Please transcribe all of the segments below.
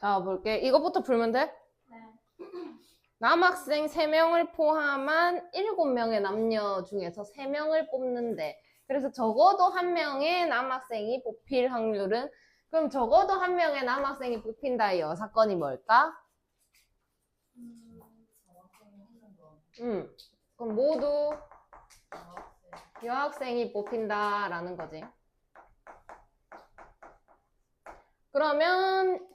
자, 볼게. 이거부터 풀면 돼? 네. 남학생 3명을 포함한 7명의 남녀 중에서 3명을 뽑는데, 그래서 적어도 1명의 남학생이 뽑힐 확률은, 그럼 적어도 1명의 남학생이 뽑힌다의 여사건이 뭘까? 그럼 모두 여학생이 뽑힌다라는 거지. 그러면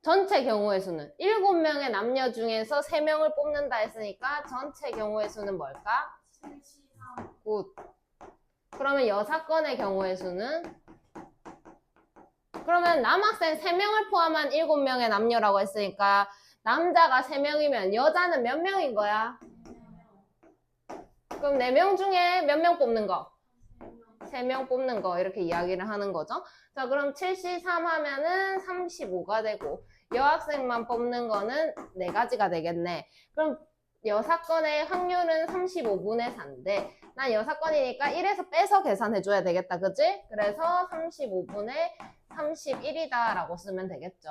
전체 경우의 수는 7명의 남녀 중에서 3명을 뽑는다 했으니까 전체 경우의 수는 뭘까? 73. 굿. 그러면 여사건의 경우의 수는? 그러면 남학생 3명을 포함한 7명의 남녀라고 했으니까 남자가 3명이면 여자는 몇 명인 거야? 그럼 4명 중에 몇 명 뽑는 거? 3명 뽑는 거 이렇게 이야기를 하는 거죠. 자, 그럼 73 하면은 35가 되고 여학생만 뽑는 거는 4가지가 되겠네. 그럼 여사건의 확률은 35분의 4인데 난 여사건이니까 1에서 빼서 계산해줘야 되겠다. 그치? 그래서 35분의 31이다 라고 쓰면 되겠죠.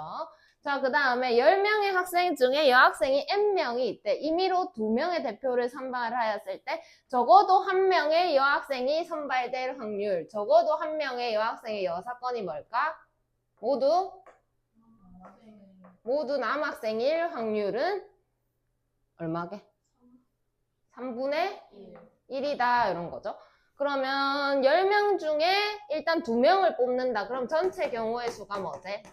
자, 그 다음에 10명의 학생 중에 여학생이 N명이 있대. 임의로 2명의 대표를 선발을 하였을 때 적어도 1명의 여학생이 선발될 확률, 적어도 1명의 여학생의 여사건이 뭘까? 모두 남학생일 확률은 얼마게? 3분의 1이다 이런 거죠. 그러면 10명 중에 일단 2명을 뽑는다. 그럼 전체 경우의 수가 뭐지?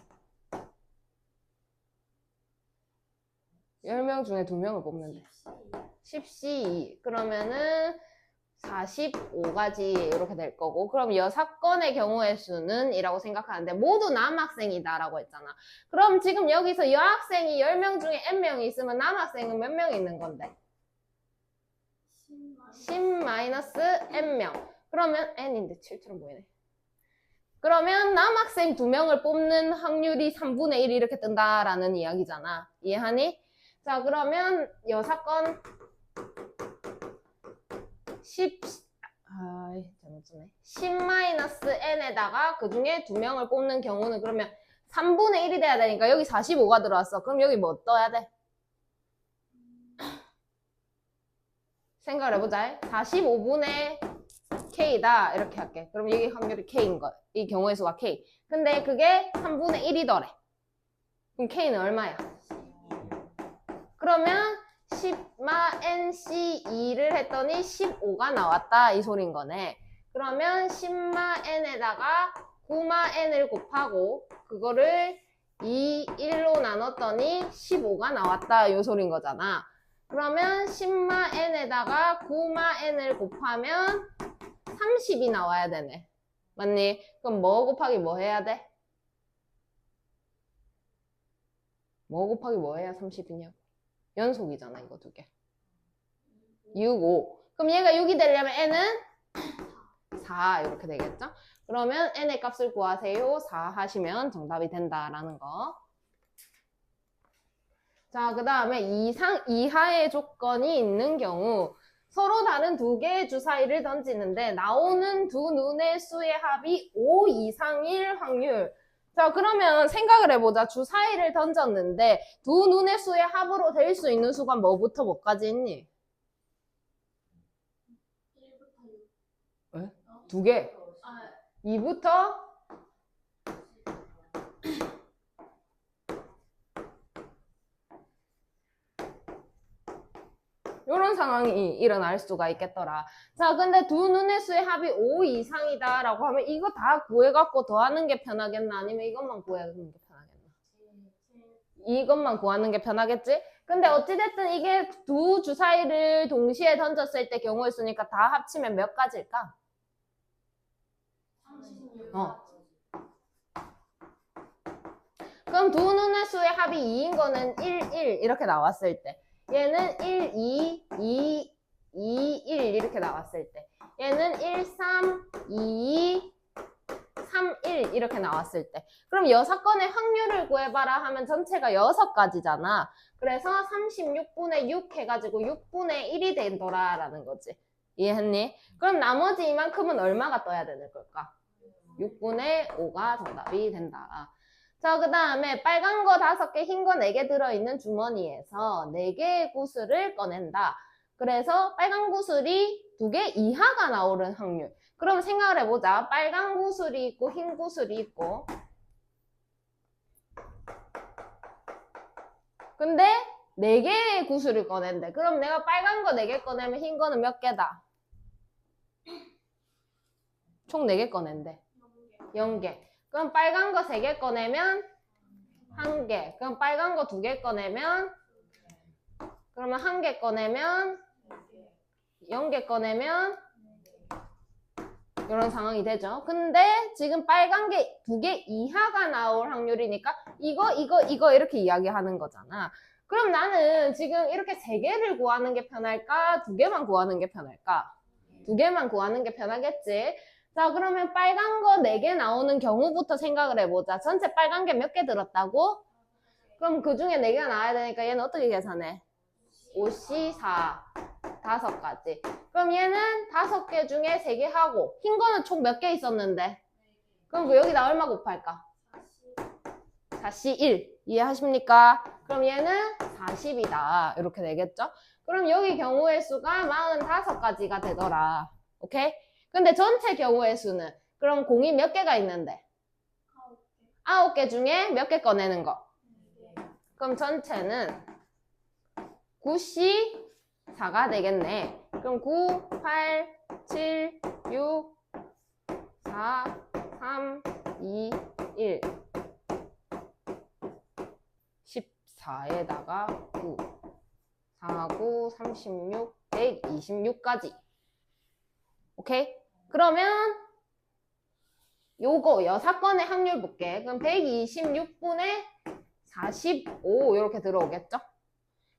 10명 중에 2명을 뽑는데 10C 그러면은 45가지 이렇게 될 거고, 그럼 여사건의 경우의 수는 이라고 생각하는데 모두 남학생이다 라고 했잖아. 그럼 지금 여기서 여학생이 10명 중에 N명이 있으면 남학생은 몇 명 있는 건데? 10-N명. 그러면 N인데 7처럼 보이네. 그러면 남학생 2명을 뽑는 확률이 3분의 1 이렇게 뜬다라는 이야기잖아. 이해하니? 자, 그러면 여사건 10-N에다가 그 중에 2명을 뽑는 경우는 그러면 3분의 1이 돼야 되니까 여기 45가 들어왔어. 그럼 여기 뭐 떠야 돼? 생각을 해보자. 45분의 K다 이렇게 할게. 그럼 여기 확률이 K인 거. 이 경우의 수가 K. 근데 그게 3분의 1이더래. 그럼 K는 얼마야? 그러면 10-NC2를 했더니 15가 나왔다 이 소린 거네. 그러면 10-N에다가 9-N을 곱하고 그거를 1로 나눴더니 15가 나왔다 이 소린 거잖아. 그러면 10-N에다가 9-N을 곱하면 30이 나와야 되네. 맞니? 그럼 뭐 곱하기 뭐 해야 돼? 뭐 곱하기 뭐 해야 30이냐고? 연속이잖아 이거 두 개. 6, 5. 그럼 얘가 6이 되려면 n은 4 이렇게 되겠죠? 그러면 n의 값을 구하세요. 4 하시면 정답이 된다라는 거. 자, 그 다음에 이하의 조건이 있는 경우 서로 다른 2개의 주사위를 던지는데 나오는 두 눈의 수의 합이 5 이상일 확률. 자, 그러면 생각을 해보자. 주사위를 던졌는데 두 눈의 수의 합으로 될 수 있는 수가 뭐부터 뭐까지 있니? 1부터 6. 왜? 2개. 2부터 이런 상황이 일어날 수가 있겠더라. 자, 근데 두 눈의 수의 합이 5 이상이다 라고 하면 이거 다 구해갖고 더하는 게 편하겠나? 아니면 이것만 구하는 게 편하겠나? 이것만 구하는 게 편하겠지? 근데 어찌됐든 이게 두 주사위를 동시에 던졌을 때 경우의 수니까 다 합치면 몇 가지일까? 36. 그럼 두 눈의 수의 합이 2인 거는 1, 1 이렇게 나왔을 때 얘는 1, 2, 2, 2, 1 이렇게 나왔을 때 얘는 1, 3, 2, 2, 3, 1 이렇게 나왔을 때 그럼 여사건의 확률을 구해봐라 하면 전체가 6가지잖아. 그래서 36분의 6 해가지고 6분의 1이 된더라 라는 거지. 이해했니? 그럼 나머지 이만큼은 얼마가 떠야 되는 걸까? 6분의 5가 정답이 된다. 자, 그 다음에 빨간 거 5개, 흰 거 4개 들어있는 주머니에서 4개의 구슬을 꺼낸다. 그래서 빨간 구슬이 2개 이하가 나오는 확률. 그럼 생각을 해보자. 빨간 구슬이 있고 흰 구슬이 있고. 근데 4개의 구슬을 꺼낸대. 그럼 내가 빨간 거 4개 꺼내면 흰 거는 몇 개다? 총 4개 꺼낸대. 0개. 그럼 빨간 거 3개 꺼내면 1개. 그럼 빨간 거 2개 꺼내면 그러면 1개 꺼내면 0개 꺼내면 이런 상황이 되죠. 근데 지금 빨간 게 2개 이하가 나올 확률이니까 이거 이렇게 이야기하는 거잖아. 그럼 나는 지금 이렇게 3개를 구하는 게 편할까? 2개만 구하는 게 편할까? 2개만 구하는 게 편하겠지. 자, 그러면 빨간 거 4개 나오는 경우부터 생각을 해보자. 전체 빨간 게 몇 개 들었다고? 그럼 그 중에 4개가 나와야 되니까 얘는 어떻게 계산해? 5C4 5가지. 그럼 얘는 5개 중에 3개 하고 흰 거는 총 몇 개 있었는데? 그럼 그 여기다 얼마 곱할까? 4C1 이해하십니까? 그럼 얘는 40이다 이렇게 되겠죠? 그럼 여기 경우의 수가 45가지가 되더라. 오케이? 근데 전체 경우의 수는 그럼 공이 몇 개가 있는데? 9개 중에 몇 개 꺼내는 거? 그럼 전체는 9C4가 되겠네. 그럼 9, 8, 7, 6, 4, 3, 2, 1 14에다가 9 4, 9, 36, 126까지. 오케이? 그러면 요거 6건의 확률 볼게. 그럼 126분의 45 이렇게 들어오겠죠?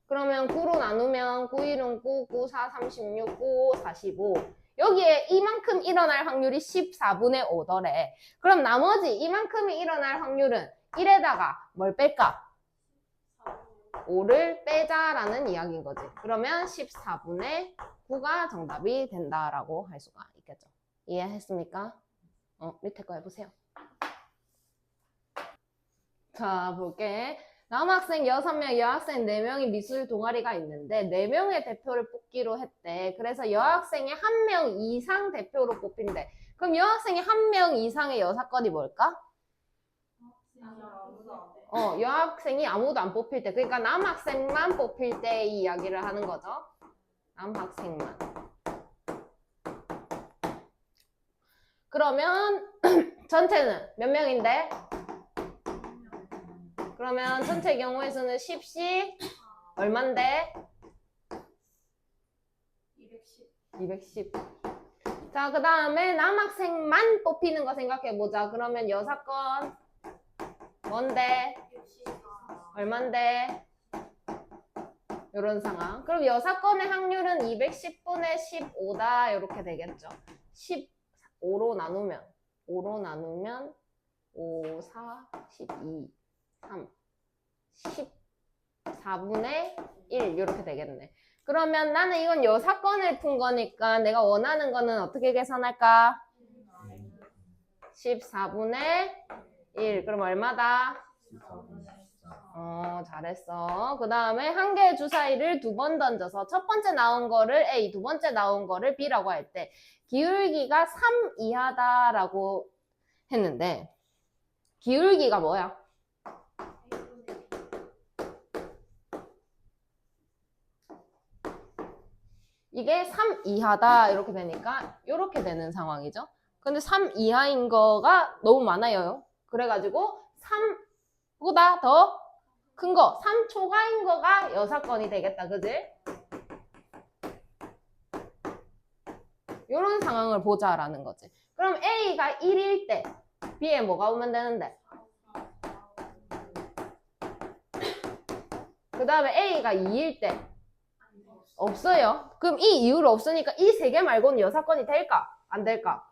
그러면 9로 나누면 9, 1은 9, 9, 4, 36, 9, 45. 여기에 이만큼 일어날 확률이 14분의 5더래. 그럼 나머지 이만큼이 일어날 확률은 1에다가 뭘 뺄까? 5를 빼자라는 이야기인 거지. 그러면 14분의 9가 정답이 된다라고 할 수가 있겠죠. 이해했습니까? 밑에 거 해보세요. 자, 볼게. 남학생 6명, 여학생 4명이 미술 동아리가 있는데 4명의 대표를 뽑기로 했대. 그래서 여학생이 1명 이상 대표로 뽑힌대. 그럼 여학생이 1명 이상의 여사건이 뭘까? 여학생이 아무도 안 뽑힐 때. 그러니까 남학생만 뽑힐 때 이 이야기를 하는 거죠. 남학생만. 그러면 전체는 몇 명인데? 그러면 전체 경우의 수는 10씩 얼만데? 210. 자, 그 다음에 남학생만 뽑히는 거 생각해보자. 그러면 여사건 뭔데? 얼만데? 이런 상황. 그럼 여사건의 확률은 210분의 15다. 이렇게 되겠죠. 15로 나누면 5, 4, 12, 3, 14분의 1 이렇게 되겠네. 그러면 나는 이건 여사건을 푼 거니까 내가 원하는 거는 어떻게 계산할까? 14분의 1. 그럼 얼마다? 잘했어. 그 다음에 한 개의 주사위를 2번 던져서 첫 번째 나온 거를 A, 두 번째 나온 거를 B라고 할 때 기울기가 3 이하다라고 했는데 기울기가 뭐야? 이게 3 이하다 이렇게 되니까 이렇게 되는 상황이죠. 근데 3 이하인 거가 너무 많아요. 그래가지고 3보다 더 큰 거, 3 초과인 거가 여사건이 되겠다. 그지? 이런 상황을 보자라는 거지. 그럼 A가 1일 때 B에 뭐가 오면 되는데? 그 다음에 A가 2일 때 없어요. 그럼 이 이유로 없으니까 이 세 개 말고는 여사건이 될까? 안 될까?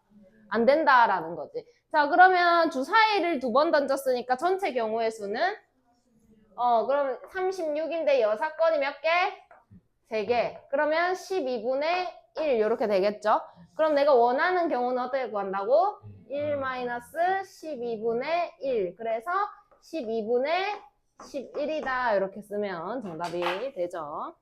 안 된다라는 거지. 자, 그러면 주사위를 2번 던졌으니까 전체 경우의 수는 그럼 36인데 여사건이 몇 개? 3개. 그러면 12분의 1 이렇게 되겠죠? 그럼 내가 원하는 경우는 어떻게 구한다고? 1-12분의 1. 그래서 12분의 11이다. 이렇게 쓰면 정답이 되죠.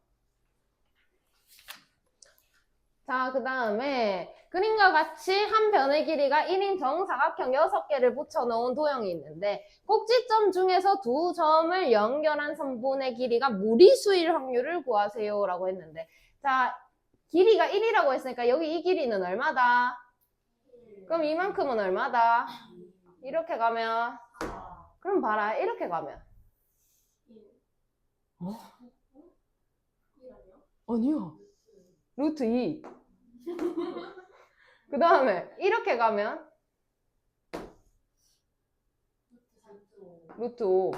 자, 그 다음에 그림과 같이 한 변의 길이가 1인 정사각형 6개를 붙여놓은 도형이 있는데 꼭지점 중에서 두 점을 연결한 선분의 길이가 무리수일 확률을 구하세요 라고 했는데 자, 길이가 1이라고 했으니까 여기 이 길이는 얼마다? 그럼 이만큼은 얼마다? 이렇게 가면 그럼 봐라 이렇게 가면 아니야 루트 2 그 다음에 이렇게 가면 루트 5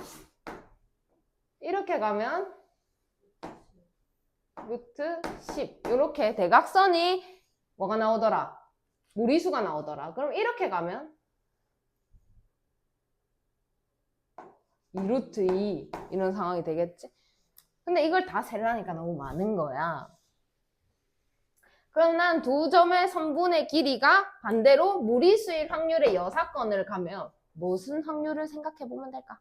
이렇게 가면 루트 10 이렇게 대각선이 뭐가 나오더라? 무리수가 나오더라. 그럼 이렇게 가면 2루트 2 이런 상황이 되겠지? 근데 이걸 다 세려니까 너무 많은 거야. 그럼 난 두 점의 선분의 길이가 반대로 무리수일 확률의 여사건을 가면 무슨 확률을 생각해 보면 될까?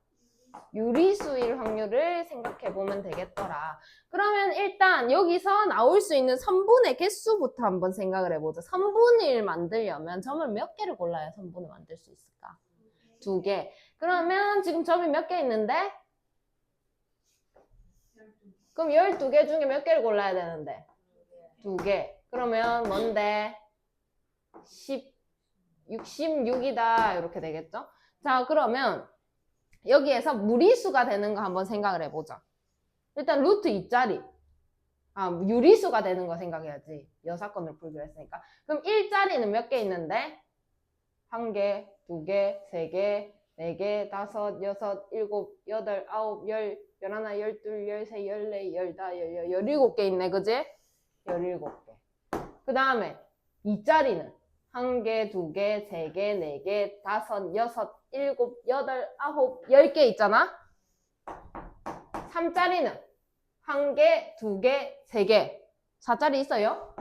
유리수일 확률을 생각해 보면 되겠더라. 그러면 일단 여기서 나올 수 있는 선분의 개수부터 한번 생각을 해보자. 선분의 1 만들려면 점을 몇 개를 골라야 선분을 만들 수 있을까? 2개. 그러면 지금 점이 몇 개 있는데? 그럼 12개 중에 몇 개를 골라야 되는데? 2개. 그러면 뭔데? 66이다. 이렇게 되겠죠? 자, 그러면 여기에서 무리수가 되는 거 한번 생각을 해보자. 일단 루트 2짜리. 유리수가 되는 거 생각해야지. 여사건을 풀기로 했으니까. 그럼 1짜리는 몇 개 있는데? 1개, 2개, 3개, 4개, 5, 6, 7, 8, 9, 10, 11, 12, 13, 14, 15, 16, 17개 있네, 그지? 17개. 그 다음에 2짜리는 1개, 2개, 3개, 4개, 5, 6, 7, 8, 9, 10개 있잖아? 3짜리는 1개, 2개, 3개. 4짜리 있어요?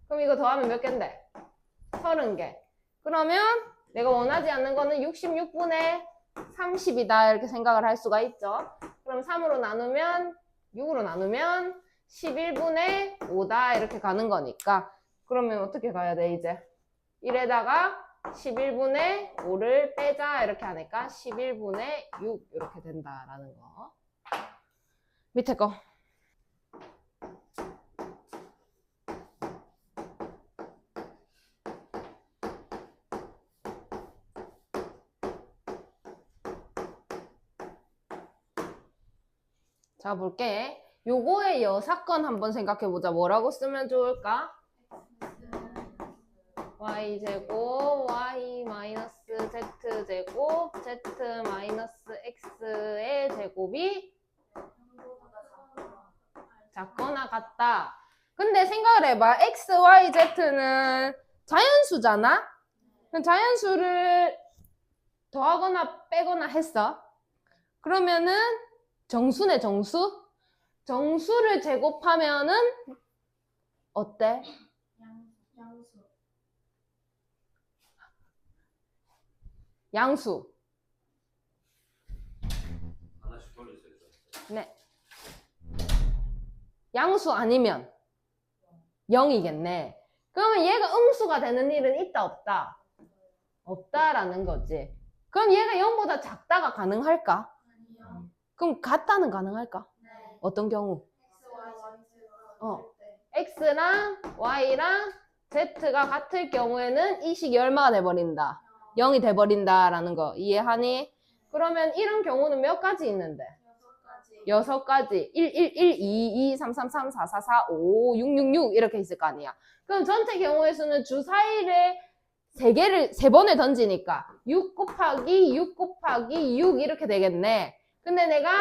그럼 이거 더하면 몇 개인데? 30개. 그러면 내가 원하지 않는 거는 66분의 30이다. 이렇게 생각을 할 수가 있죠. 그럼 3으로 나누면, 6으로 나누면 11분의 5다. 이렇게 가는 거니까. 그러면 어떻게 가야 돼, 이제? 1에다가 11분의 5를 빼자. 이렇게 하니까 11분의 6 이렇게 된다라는 거. 밑에 거. 자, 볼게. 요거의 여사건 한번 생각해보자. 뭐라고 쓰면 좋을까? y제곱, y 마이너스 z제곱, z 마이너스 x의 제곱이 작거나 같다. 근데 생각을 해봐. x, y, z는 자연수잖아? 그럼 자연수를 더하거나 빼거나 했어. 그러면은 정수네, 정수? 정수를 제곱하면은 어때? 양수. 하나씩 돌리세요. 네. 양수 아니면 0이겠네. 그러면 얘가 음수가 되는 일은 있다, 없다? 없다라는 거지. 그럼 얘가 0보다 작다가 가능할까? 아니요. 그럼 같다는 가능할까? 네. 어떤 경우? X, x랑 y랑 z가 같을 경우에는 이 식이 얼마가 돼버린다? 0이 돼버린다라는 거 이해하니? 그러면 이런 경우는 몇 가지 있는데? 6가지. 1, 1, 1, 2, 2, 3, 3, 3, 4, 4, 4, 5, 6, 6, 6 이렇게 있을 거 아니야. 그럼 전체 경우의 수는 주사위를 3번을 던지니까 6 곱하기 6 곱하기 6 이렇게 되겠네. 근데 내가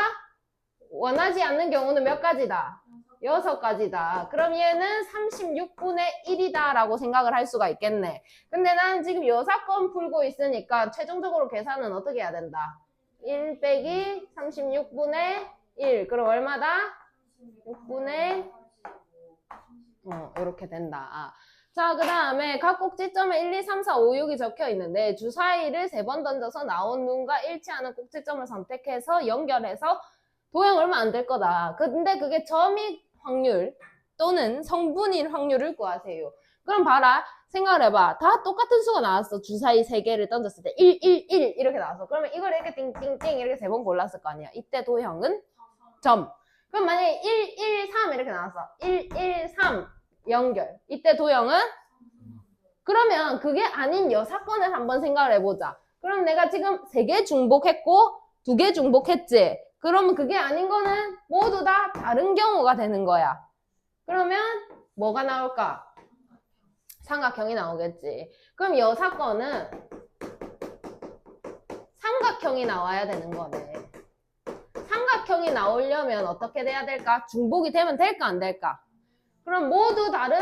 원하지 않는 경우는 몇 가지다? 6가지다. 그럼 얘는 36분의 1이다 라고 생각을 할 수가 있겠네. 근데 난 지금 여사건 풀고 있으니까 최종적으로 계산은 어떻게 해야 된다? 1 빼기 36분의 1. 그럼 얼마다? 6분의 이렇게 된다. 자, 그 다음에 각 꼭지점에 1, 2, 3, 4, 5, 6이 적혀 있는데 주사위를 3번 던져서 나온 눈과 일치하는 꼭지점을 선택해서 연결해서 도형 얼마 안 될 거다. 근데 그게 점이 확률 또는 성분일 확률을 구하세요. 그럼 봐라. 생각을 해봐. 다 똑같은 수가 나왔어. 주사위 3개를 던졌을 때 1, 1, 1 이렇게 나왔어. 그러면 이걸 이렇게 띵띵띵 이렇게 3번 골랐을 거 아니야. 이때 도형은 점. 그럼 만약에 1, 1, 3 이렇게 나왔어. 1, 1, 3 연결. 이때 도형은? 그러면 그게 아닌 여사건을 한번 생각을 해보자. 그럼 내가 지금 3개 중복했고 2개 중복했지. 그러면 그게 아닌 거는 모두 다 다른 경우가 되는 거야. 그러면 뭐가 나올까? 삼각형이 나오겠지. 그럼 여사건은 삼각형이 나와야 되는 거네. 삼각형이 나오려면 어떻게 돼야 될까? 중복이 되면 될까 안 될까? 그럼 모두 다른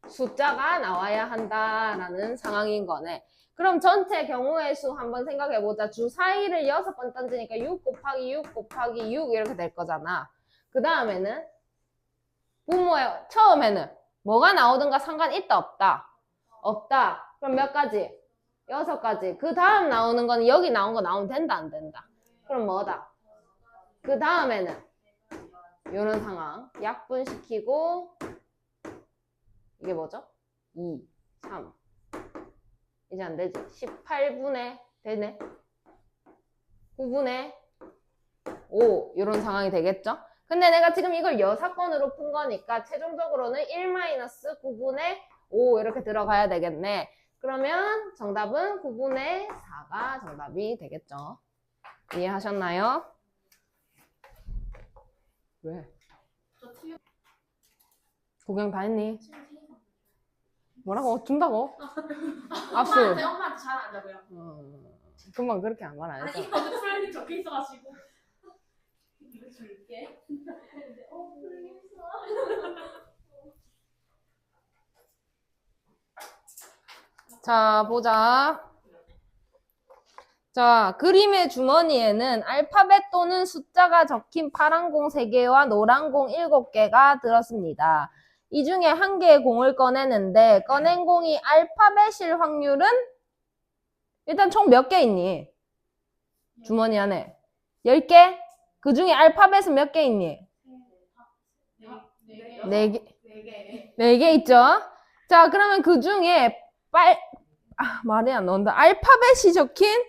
숫자가 나와야 한다라는 상황인 거네. 그럼 전체 경우의 수 한번 생각해보자. 주사위를 6번 던지니까 6 곱하기 6 곱하기 6 이렇게 될 거잖아. 그 다음에는 처음에는 뭐가 나오든가 상관 있다 없다? 없다. 그럼 몇 가지? 6가지. 그 다음 나오는 거는 여기 나온 거 나오면 된다 안 된다? 그럼 뭐다? 그 다음에는 이런 상황 약분시키고 이게 뭐죠? 2, 3 이제 안 되지. 18분의 되네. 9분의 5 이런 상황이 되겠죠? 근데 내가 지금 이걸 여사건으로 푼 거니까 최종적으로는 1-9분의 5 이렇게 들어가야 되겠네. 그러면 정답은 9분의 4가 정답이 되겠죠. 이해하셨나요? 왜? 구경 다 했니? 뭐라고? 준다고? 압수. 엄마한테 잘 안 자고요. 금방 그렇게 안 말 안 아니 했어. 이거 플랜이 적혀 있어가지고 이거 줄게. 플랜 자, 보자. 자, 그림의 주머니에는 알파벳 또는 숫자가 적힌 파란 공 3개와 노란 공 7개가 들었습니다. 이 중에 한 개의 공을 꺼내는데 꺼낸 공이 알파벳일 확률은 일단 총 몇 개 있니? 주머니 안에 10개? 그 중에 알파벳은 몇 개 있니? 4개. 4개 있죠? 자, 그러면 그 중에 말이 안 나온다. 알파벳이 적힌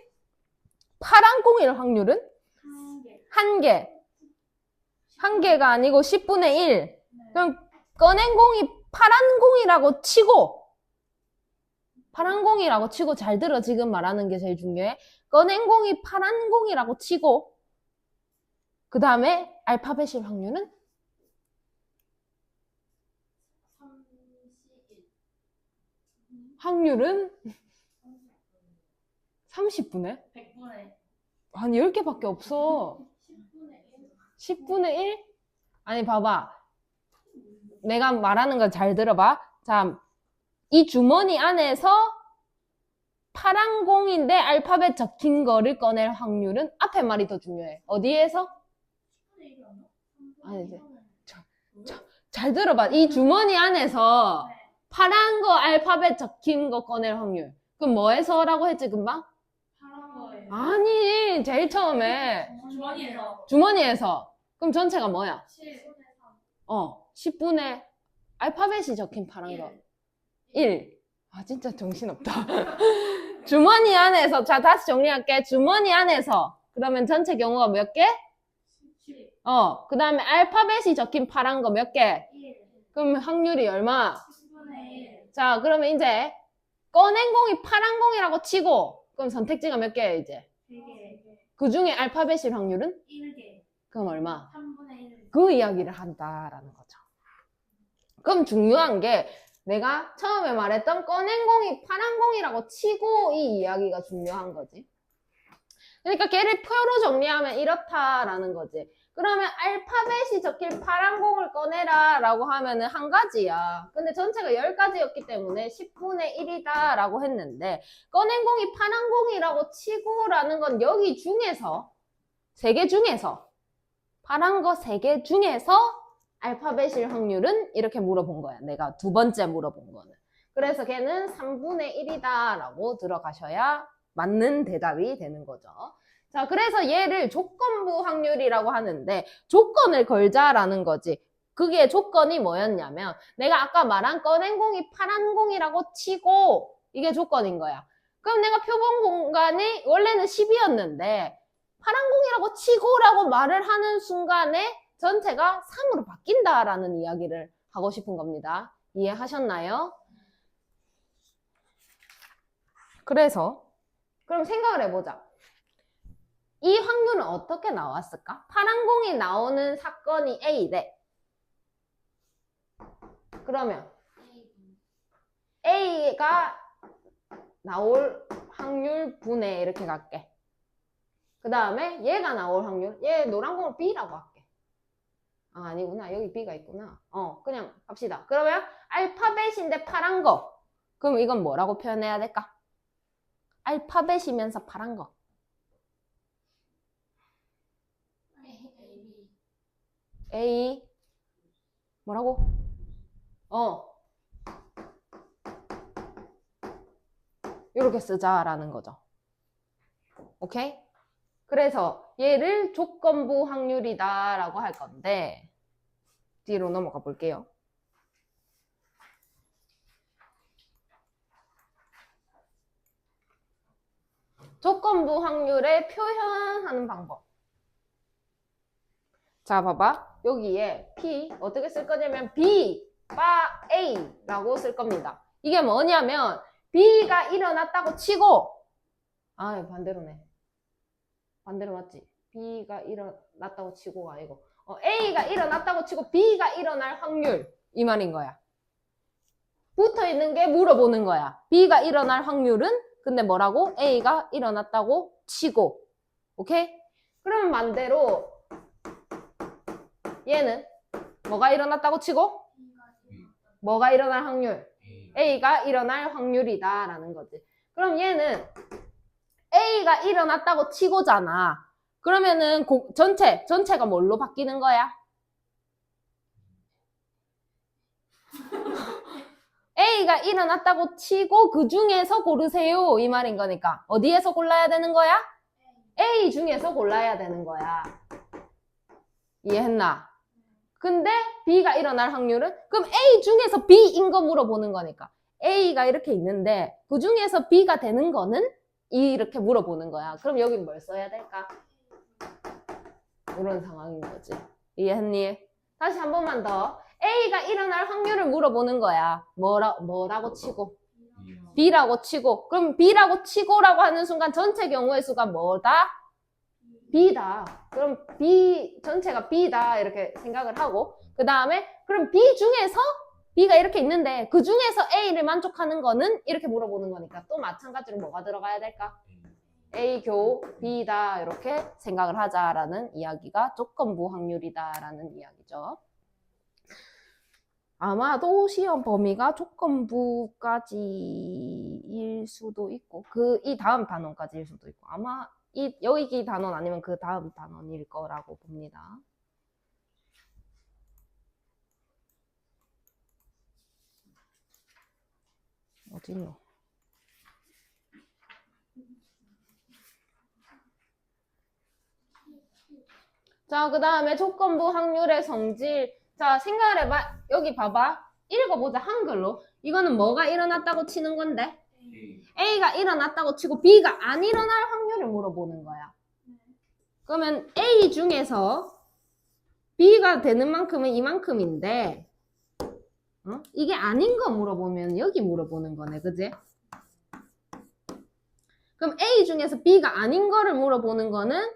파란 공일 확률은? 1개. 1개가 아니고 10분의 1. 그럼 꺼낸 공이 파란 공이라고 치고 파란 공이라고 치고 잘 들어. 지금 말하는 게 제일 중요해. 꺼낸 공이 파란 공이라고 치고 그 다음에 알파벳일 확률은? 31. 확률은? 30분의? 100분의. 아니 10개밖에 없어. 10분의 1? 아니 봐봐. 내가 말하는 걸 잘 들어봐. 자, 이 주머니 안에서 파란 공인데 알파벳 적힌 거를 꺼낼 확률은 앞에 말이 더 중요해. 어디에서? 아니 이제 잘 들어봐. 이 주머니 안에서 파란 거 알파벳 적힌 거 꺼낼 확률. 그럼 뭐에서라고 했지 금방? 파란 거예요. 아니 제일 처음에 주머니에서. 그럼 전체가 뭐야? 10분의 알파벳이 적힌 파란 거 1. 아 진짜 정신없다. 주머니 안에서 자 다시 정리할게. 주머니 안에서 그러면 전체 경우가 몇 개? 그 다음에 알파벳이 적힌 파란 거 몇 개? 1. 그럼 확률이 얼마? 10분의 1. 자 그러면 이제 꺼낸 공이 파란 공이라고 치고 그럼 선택지가 몇 개예요 이제? 3개. 그 중에 알파벳일 확률은? 1개. 그럼 얼마? 3분의 1. 그 이야기를 한다라는 거죠. 그럼 중요한 게 내가 처음에 말했던 꺼낸 공이 파란 공이라고 치고 이 이야기가 중요한 거지. 그러니까 걔를 표로 정리하면 이렇다라는 거지. 그러면 알파벳이 적힌 파란 공을 꺼내라 라고 하면은 한 가지야. 근데 전체가 10가지였기 때문에 10분의 1이다 라고 했는데 꺼낸 공이 파란 공이라고 치고 라는 건 여기 중에서 3개 중에서 파란 거 3개 중에서 알파벳일 확률은? 이렇게 물어본 거야. 내가 두 번째 물어본 거는. 그래서 걔는 3분의 1이다 라고 들어가셔야 맞는 대답이 되는 거죠. 자, 그래서 얘를 조건부 확률이라고 하는데 조건을 걸자라는 거지. 그게 조건이 뭐였냐면 내가 아까 말한 꺼낸 공이 파란 공이라고 치고 이게 조건인 거야. 그럼 내가 표본 공간이 원래는 10이었는데 파란 공이라고 치고라고 말을 하는 순간에 전체가 3으로 바뀐다라는 이야기를 하고 싶은 겁니다. 이해하셨나요? 그래서 그럼 생각을 해보자. 이 확률은 어떻게 나왔을까? 파란 공이 나오는 사건이 A래. 그러면 A가 나올 확률 분의 이렇게 갈게. 그 다음에 얘가 나올 확률, 얘 노란 공을 B라고 할게. 아, 아니구나. 여기 B가 있구나. 그냥 합시다. 그러면 알파벳인데 파란 거. 그럼 이건 뭐라고 표현해야 될까? 알파벳이면서 파란 거. A 뭐라고? 이렇게 쓰자라는 거죠. 오케이? 그래서 얘를 조건부 확률이다 라고 할 건데 뒤로 넘어가 볼게요. 조건부 확률의 표현하는 방법. 자, 봐봐. 여기에 P 어떻게 쓸 거냐면 B, 바 A라고 쓸 겁니다. 이게 뭐냐면 B가 일어났다고 치고 반대로네. 반대로 맞지? B가 일어났다고 치고가 아니고 A가 일어났다고 치고 B가 일어날 확률 이 말인 거야. 붙어있는 게 물어보는 거야. B가 일어날 확률은 근데 뭐라고? A가 일어났다고 치고. 오케이? 그러면 반대로 얘는 뭐가 일어났다고 치고? 뭐가 일어날 확률? A가 일어날 확률이다 라는 거지. 그럼 얘는 A가 일어났다고 치고잖아. 그러면은 전체가 뭘로 바뀌는 거야? A가 일어났다고 치고 그 중에서 고르세요 이 말인 거니까 어디에서 골라야 되는 거야? A 중에서 골라야 되는 거야. 이해했나? 근데 B가 일어날 확률은? 그럼 A 중에서 B인 거 물어보는 거니까 A가 이렇게 있는데 그 중에서 B가 되는 거는? 이렇게 물어보는 거야. 그럼 여기 뭘 써야 될까? 이런 상황인 거지. 이해했니? 다시 한 번만 더. A가 일어날 확률을 물어보는 거야. 뭐라고 치고? B라고 치고. 그럼 B라고 치고라고 하는 순간 전체 경우의 수가 뭐다? B다. 그럼 B 전체가 B다 이렇게 생각을 하고 그 다음에 그럼 B 중에서 B가 이렇게 있는데 그 중에서 A를 만족하는 거는? 이렇게 물어보는 거니까 또 마찬가지로 뭐가 들어가야 될까? A 교 B다 이렇게 생각을 하자라는 이야기가 조건부 확률이다라는 이야기죠. 아마도 시험 범위가 조건부까지일 수도 있고 이 다음 단원까지일 수도 있고 아마 여기 단원 아니면 그 다음 단원일 거라고 봅니다. 어딨노? 자, 그 다음에 조건부 확률의 성질. 자, 생각을 해봐. 여기 봐봐. 읽어보자, 한글로. 이거는 뭐가 일어났다고 치는 건데? A가 일어났다고 치고 B가 안 일어날 확률을 물어보는 거야. 그러면 A 중에서 B가 되는 만큼은 이만큼인데 이게 아닌 거 물어보면 여기 물어보는 거네, 그지? 그럼 A 중에서 B가 아닌 거를 물어보는 거는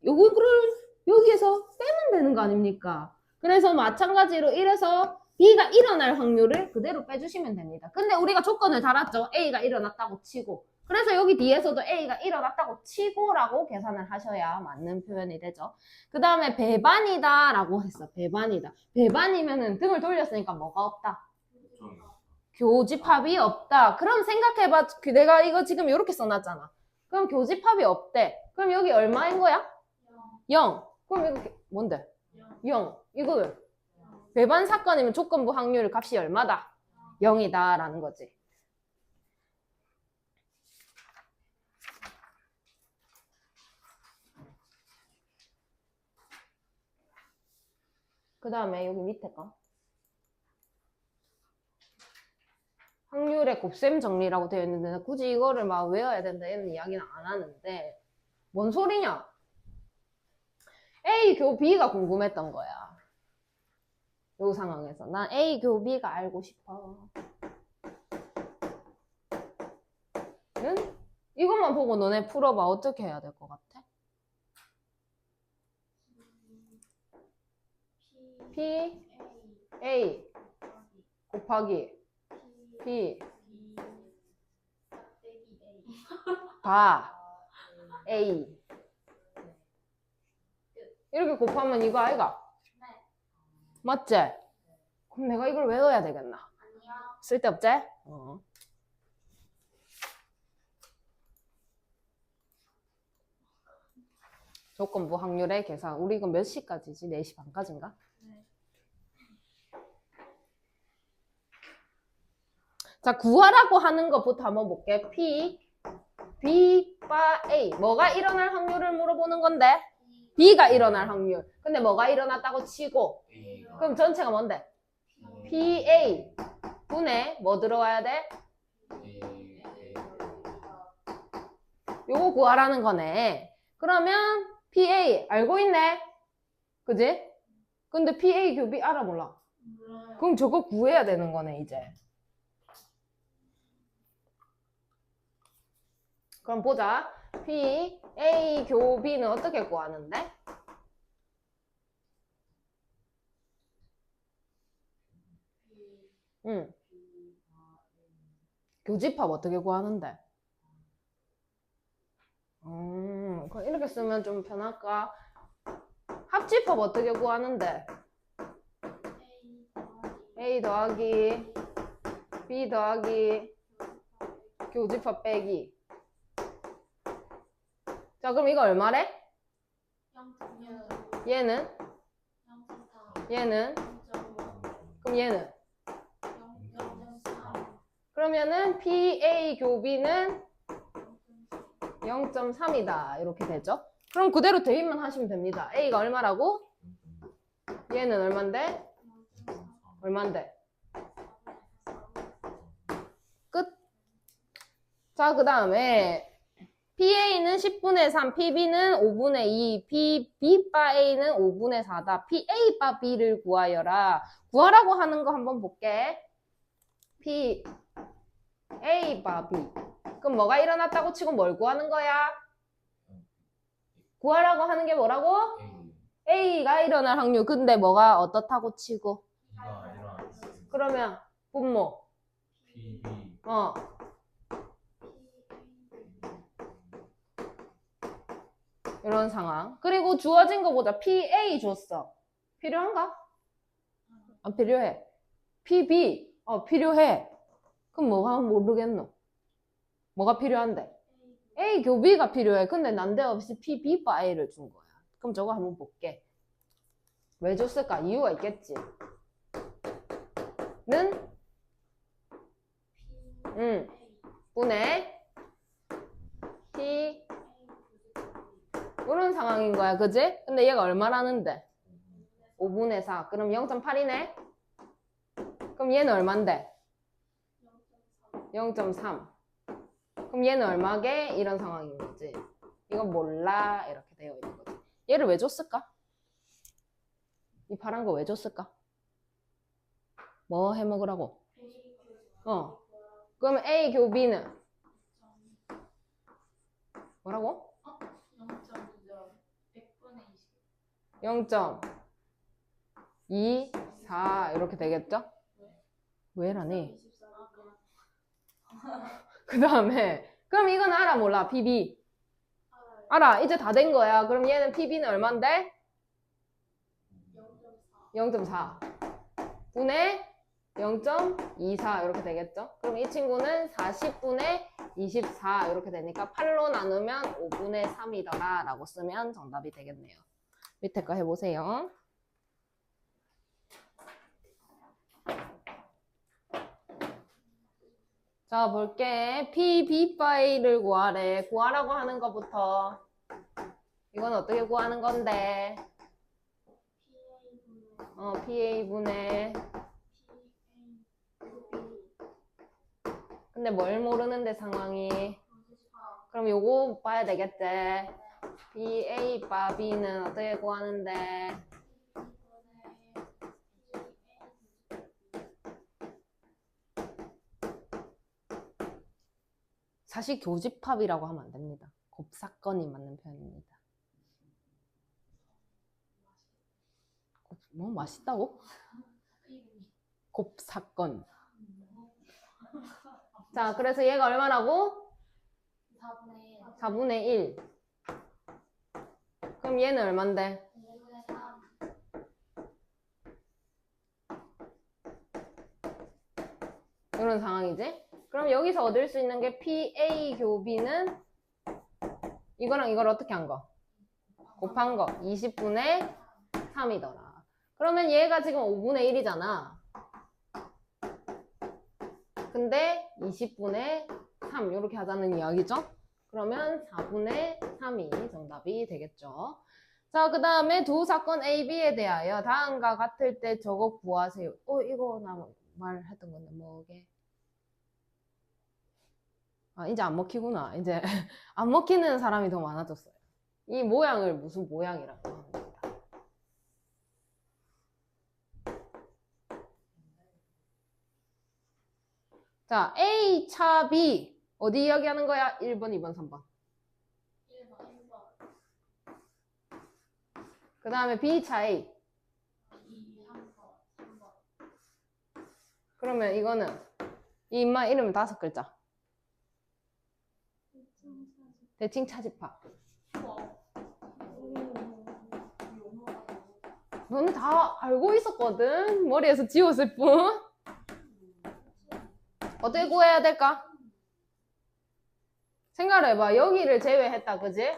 요거를 여기에서 빼면 되는 거 아닙니까? 그래서 마찬가지로 이래서 B가 일어날 확률을 그대로 빼주시면 됩니다. 근데 우리가 조건을 달았죠. A가 일어났다고 치고. 그래서 여기 뒤에서도 A가 일어났다고 치고라고 계산을 하셔야 맞는 표현이 되죠. 그 다음에 배반이다 라고 했어. 배반이다. 배반이면은 등을 돌렸으니까 뭐가 없다? 교집합이 없다. 그럼 생각해봐. 내가 이거 지금 이렇게 써놨잖아. 그럼 교집합이 없대. 그럼 여기 얼마인 거야? 0. 그럼 이거 뭔데? 0. 이거는 배반 사건이면 조건부 확률 값이 얼마다? 0이다 라는 거지. 그 다음에 여기 밑에 거. 확률의 곱셈 정리라고 되어 있는데 굳이 이거를 막 외워야 된다 이런 이야기는 안 하는데 뭔 소리냐? A 교 B가 궁금했던 거야. 요 상황에서 난 A 교 B가 알고 싶어. 는 이것만 보고 너네 풀어봐. 어떻게 해야 될 것 같아? P A 곱하기 B 바 A 이렇게 곱하면 이거 아이가? 맞지? 그럼 내가 이걸 외워야 되겠나? 쓸데없지? 조건부 확률의 계산. 우리 이거 몇 시까지지? 4시 반까지인가? 자, 구하라고 하는 것부터 한번 볼게. P, B, 바, A. 뭐가 일어날 확률을 물어보는 건데? B가 일어날 확률. 근데 뭐가 일어났다고 치고? 그럼 전체가 뭔데? PA. 분에 뭐 들어와야 돼? 요거 구하라는 거네. 그러면 PA 알고 있네? 그지? 근데 PA 교비 알아 몰라? 그럼 저거 구해야 되는 거네 이제. 그럼 보자. P, A, 교, B는 어떻게 구하는데? 응. 교집합 어떻게 구하는데? 그럼 이렇게 쓰면 좀 편할까? 합집합 어떻게 구하는데? A 더하기 B 더하기 교집합 빼기. 자, 그럼 이거 얼마래? 얘는? 얘는? 그럼 얘는? 그러면은 PA 교비는 0.3이다. 이렇게 되죠? 그럼 그대로 대입만 하시면 됩니다. A가 얼마라고? 얘는 얼만데? 얼만데? 끝. 자, 그 다음에 PA는 10분의 3, PB는 5분의 2, B 바 A는 5분의 4다. PA 바 B를 구하여라. 구하라고 하는 거 한번 볼게. PA 바 B. 그럼 뭐가 일어났다고 치고 뭘 구하는 거야? 구하라고 하는 게 뭐라고? A가 일어날 확률. 근데 뭐가 어떻다고 치고? 그러면 분모. 이런 상황. 그리고 주어진 거 보자. PA 줬어. 필요한가? 안 필요해. PB. 필요해. 그럼 뭐가 모르겠노? 뭐가 필요한데? A 교비가 필요해. 근데 난데없이 PB 바 A를 준 거야. 그럼 저거 한번 볼게. 왜 줬을까? 이유가 있겠지. 는? 분의 P 이런 상황인 거야. 그지? 근데 얘가 얼마라는데? 5분의 4. 그럼 0.8이네? 그럼 얘는 얼만데? 0.3. 그럼 얘는 얼마게? 이런 상황인 거지. 이건 몰라. 이렇게 되어 있는 거지. 얘를 왜 줬을까? 이 파란 거 왜 줬을까? 뭐 해 먹으라고? 그러면 A 교 B는? 뭐라고? 0.24 이렇게 되겠죠? 왜라니? 그 다음에 그럼 이건 알아 몰라? PB 알아. 이제 다 된 거야. 그럼 얘는 PB는 얼만데? 0.4 분의 0.24 이렇게 되겠죠? 그럼 이 친구는 40분의 24 이렇게 되니까 8로 나누면 5분의 3이더라 라고 쓰면 정답이 되겠네요. 밑에 거 해보세요. 자, 볼게. P, B 파이를 구하래. 구하라고 하는 것부터. 이건 어떻게 구하는 건데? PA분의. 근데 뭘 모르는데, 상황이. 그럼 요거 봐야 되겠지. BA 바 B는 어떻게 구하는데? 사실 교집합이라고 하면 안 됩니다. 곱사건이 맞는 표현입니다. 뭐 맛있다고? 곱사건. 자, 그래서 얘가 얼마라고? 4분의 1. 그럼 얘는 얼만데? 이런 상황이지? 그럼 여기서 얻을 수 있는 게 PA 교비는 이거랑 이걸 어떻게 한 거? 곱한 거. 20분의 3이더라. 그러면 얘가 지금 5분의 1이잖아. 근데 20분의 3 이렇게 하자는 이야기죠? 그러면 4분의 3이 정답이 되겠죠. 자, 그 다음에 두 사건 A, B에 대하여 다음과 같을 때 저거 구하세요. 이거 나 말했던 건데 뭐게? 아, 이제 안 먹히구나. 이제 안 먹히는 사람이 더 많아졌어요. 이 모양을 무슨 모양이라고 합니다. 자, A 차 B 어디 이야기하는 거야? 1번, 2번, 3번. 그 다음에 B 차 A. 그러면 이거는 이 인마 이름 5글자. 대칭 차집합. 너는 다 알고 있었거든. 머리에서 지웠을 뿐. 어떻게 구해야 될까? 생각을 해봐. 여기를 제외했다, 그지?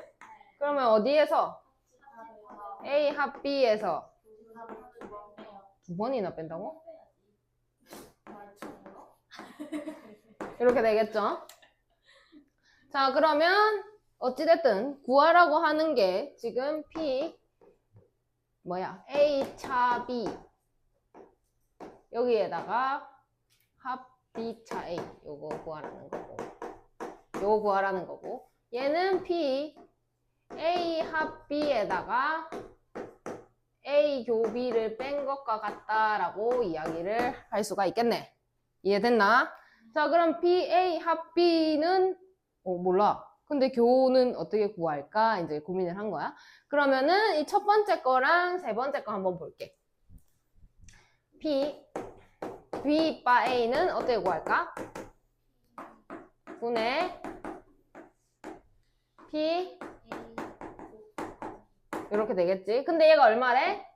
그러면 어디에서? A 합 B에서 2번이나 뺀다고? 이렇게 되겠죠? 자, 그러면 어찌됐든 구하라고 하는 게 지금 P A 차 B 여기에다가 합 B 차 A 요거 구하라는 거고 얘는 P A 합 B에다가 A 교비를 뺀 것과 같다라고 이야기를 할 수가 있겠네. 이해됐나? 자, 그럼 PA 합 B는 몰라. 근데 교는 어떻게 구할까? 이제 고민을 한 거야. 그러면은 이 첫 번째 거랑 세 번째 거 한번 볼게. B 바 A는 어떻게 구할까? 분의 P 이렇게 되겠지. 근데 얘가 얼마래?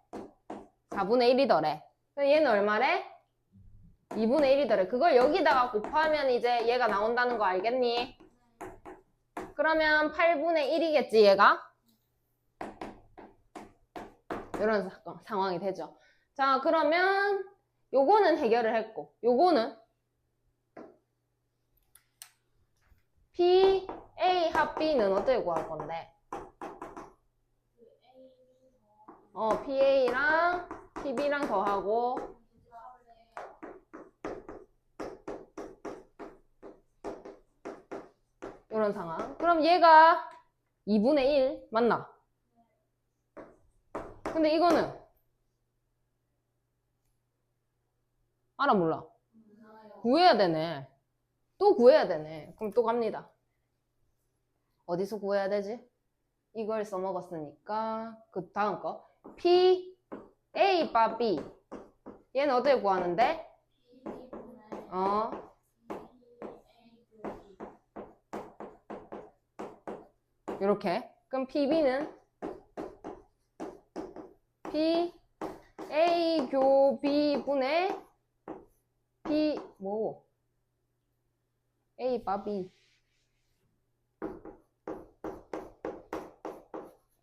4분의 1이더래. 얘는 얼마래? 2분의 1이더래. 그걸 여기다가 곱하면 이제 얘가 나온다는 거 알겠니? 그러면 8분의 1이겠지, 얘가? 이런 상황이 되죠. 자, 그러면 요거는 해결을 했고, 요거는 P, A 합 B는 어떻게 구할 건데? PA랑 PB랑 더하고 이런 상황. 그럼 얘가 2분의 1 맞나? 근데 이거는 알아 몰라? 구해야 되네. 또 구해야 되네. 그럼 또 갑니다. 어디서 구해야 되지? 이걸 써먹었으니까 그 다음 거 P, A 바 B 얘는 어떻게 구하는데? 이렇게. 그럼 PB는 P, A 교 B 분의 P A 바 B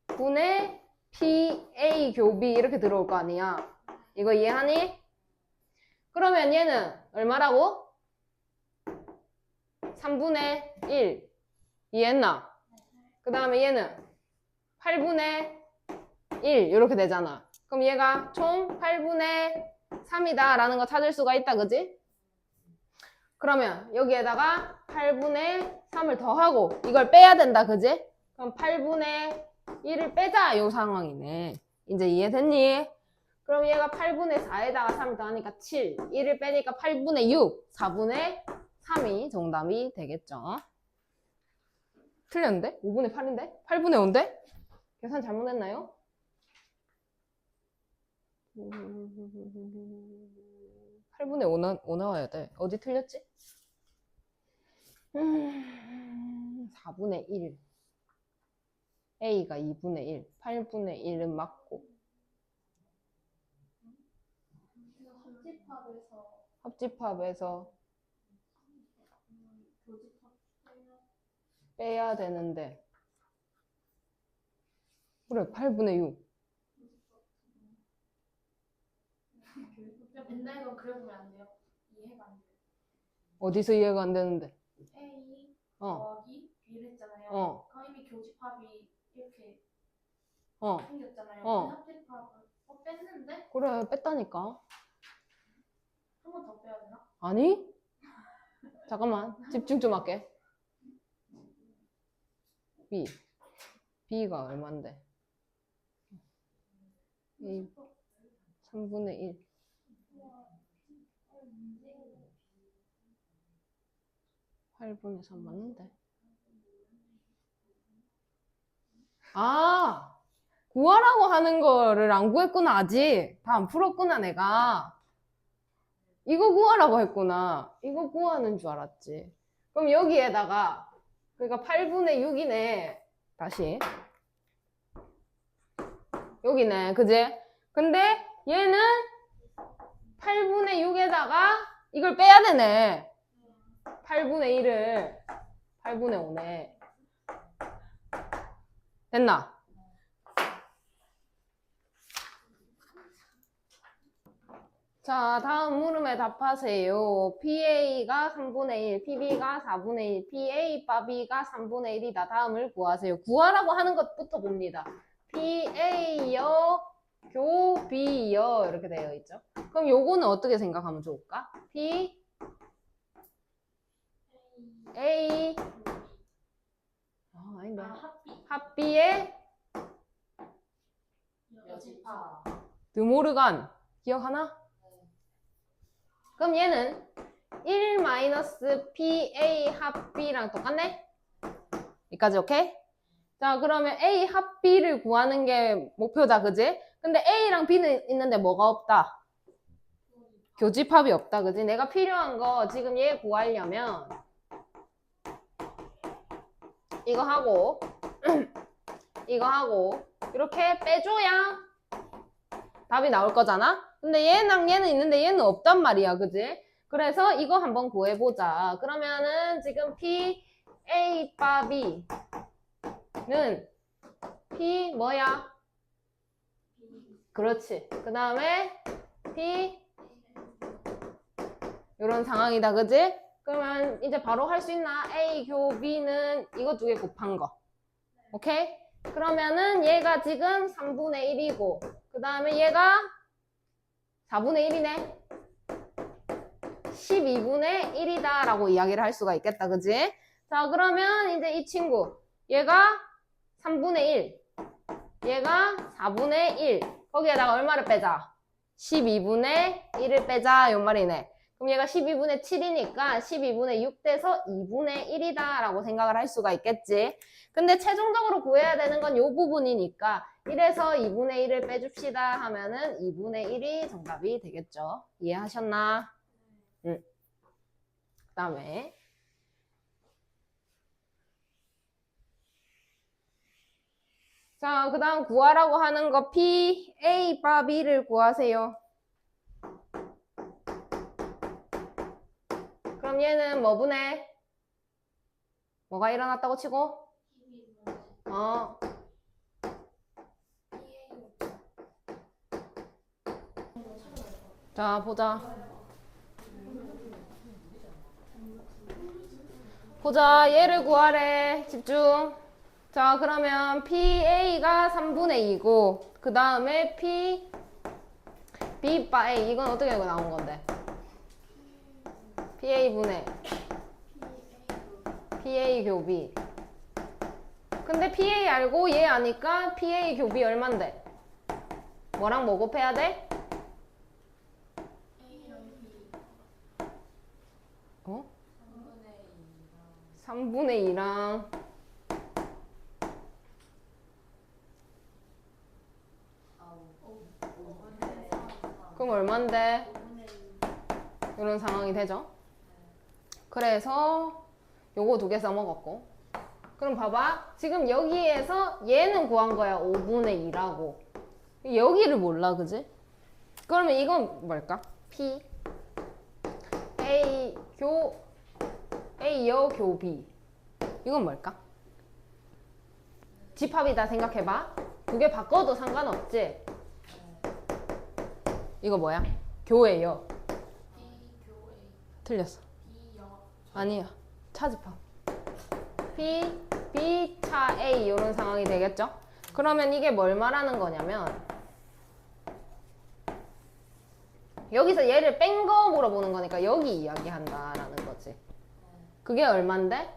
분의 PA 교비 이렇게 들어올 거 아니야. 이거 이해하니? 그러면 얘는 얼마라고? 3분의 1 이해했나? 그 다음에 얘는 8분의 1 이렇게 되잖아. 그럼 얘가 총 8분의 3이다 라는 거 찾을 수가 있다, 그지? 그러면 여기에다가 8분의 3을 더하고 이걸 빼야 된다, 그지? 그럼 8분의 1을 빼자 요 상황이네. 이제 이해됐니? 그럼 얘가 8분의 4에다가 3을 더하니까 7, 1을 빼니까 8분의 6, 4분의 3이 정답이 되겠죠. 틀렸는데? 5분의 8인데? 8분의 5인데? 계산 잘못했나요? 8분의 5 나와야 돼. 어디 틀렸지? 4분의 1. A가 2분의 1. 8분의 1은 맞고. 합집합에서 교집합 빼야 되는데. 그래, 8분의 6. 근데 이거 그래 보면 안 돼요. 이해가 안 돼요. 어디서 이해가 안 되는데? A 어, 더하기 B를 했잖아요. 어, 그럼 이미 교집합이 이렇게 어. 생겼잖아요. 어. 합집합을 뺐는데 그래, 뺐다니까. 한 번 더 빼야 되나? 아니? 잠깐만, 집중 좀 할게. B. B가 얼만데? A 3분의 1. 팔 8분의 3 맞는데? 아! 구하라고 하는 거를 안 구했구나, 아직. 다 안 풀었구나, 내가. 이거 구하라고 했구나. 이거 구하는 줄 알았지. 그럼 여기에다가, 그러니까 8분의 6이네. 다시. 여기네, 그지? 근데 얘는 8분의 6에다가 이걸 빼야 되네. 8분의 1을 8분의 5네. 됐나? 자, 다음 물음에 답하세요. PA가 3분의 1, PB가 4분의 1, PA, 빠B가 3분의 1이다. 다음을 구하세요. 구하라고 하는 것부터 봅니다. PA여, 교B여 이렇게 되어 있죠. 그럼 요거는 어떻게 생각하면 좋을까? P, A, 아닌데. 합비의 여집합. 드모르간 기억하나? 그럼 얘는 1-PA 합B랑 똑같네? 여기까지 오케이? 자, 그러면 A 합B를 구하는 게 목표다, 그지? 근데 A랑 B는 있는데 뭐가 없다? 교집합이 없다, 그지? 내가 필요한 거 지금 얘 구하려면 이거 하고 이거 하고 이렇게 빼줘야 답이 나올 거잖아? 근데 얘랑 얘는 있는데 얘는 없단 말이야, 그지? 그래서 이거 한번 구해보자. 그러면은 지금 P, A, 바, B는 P 뭐야? 그렇지. 그 다음에 P 이런 상황이다, 그지? 그러면 이제 바로 할 수 있나? A, 교, B는 이거 두 개 곱한 거. 오케이? 그러면은 얘가 지금 3분의 1이고 그 다음에 얘가 4분의 1이네. 12분의 1이다 라고 이야기를 할 수가 있겠다, 그지? 자, 그러면 이제 이 친구 얘가 3분의 1 얘가 4분의 1 거기에다가 얼마를 빼자? 12분의 1을 빼자 요 말이네. 그럼 얘가 12분의 7이니까 12분의 6 돼서 2분의 1이다 라고 생각을 할 수가 있겠지. 근데 최종적으로 구해야 되는 건 요 부분이니까 1에서 2분의 1을 빼줍시다 하면은 2분의 1이 정답이 되겠죠. 이해하셨나? 응. 그 다음에 자, 그 다음 구하라고 하는 거 P, A, 바, B를 구하세요. 그럼 얘는 뭐 분해? 뭐가 일어났다고 치고? 자, 보자. 보자. 얘를 구하래. 집중. 자, 그러면 PA가 3분의 2고 그 다음에 B 바 A 이건 어떻게 이거 나온 건데? PA분의 PA 교비. 근데 PA 알고 얘 아니까 PA 교비 얼만데? 뭐랑 뭐 곱해야 돼? 어? 3분의 2랑 그럼 얼만데? 이런 상황이 되죠. 그래서 요거 2개 써먹었고 그럼 봐봐. 지금 여기에서 얘는 구한 거야. 5분의 2라고. 여기를 몰라, 그지? 그러면 이건 뭘까? P A여 교비. 이건 뭘까? 집합이다 생각해봐. 2개 바꿔도 상관없지? 이거 뭐야? 교예요. 틀렸어. 아니야. 차집합. B 차 A 이런 상황이 되겠죠? 그러면 이게 뭘 말하는 거냐면 여기서 얘를 뺀 거 물어보는 거니까 여기 이야기한다라는 거지. 그게 얼만데?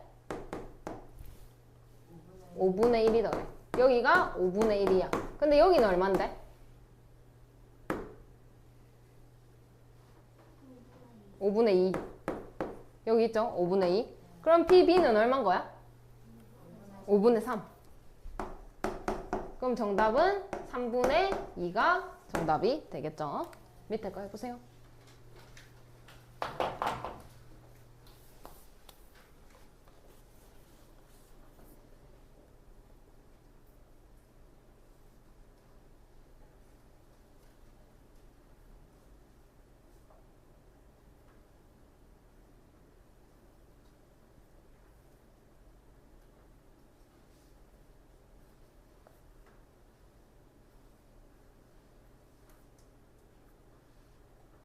5분의 1이더래. 여기가 5분의 1이야. 근데 여기는 얼만데? 5분의 2. 여기 있죠? 5분의 2. 그럼 PB는 얼만 거야? 5분의 3. 그럼 정답은 3분의 2가 정답이 되겠죠? 밑에 거 해보세요.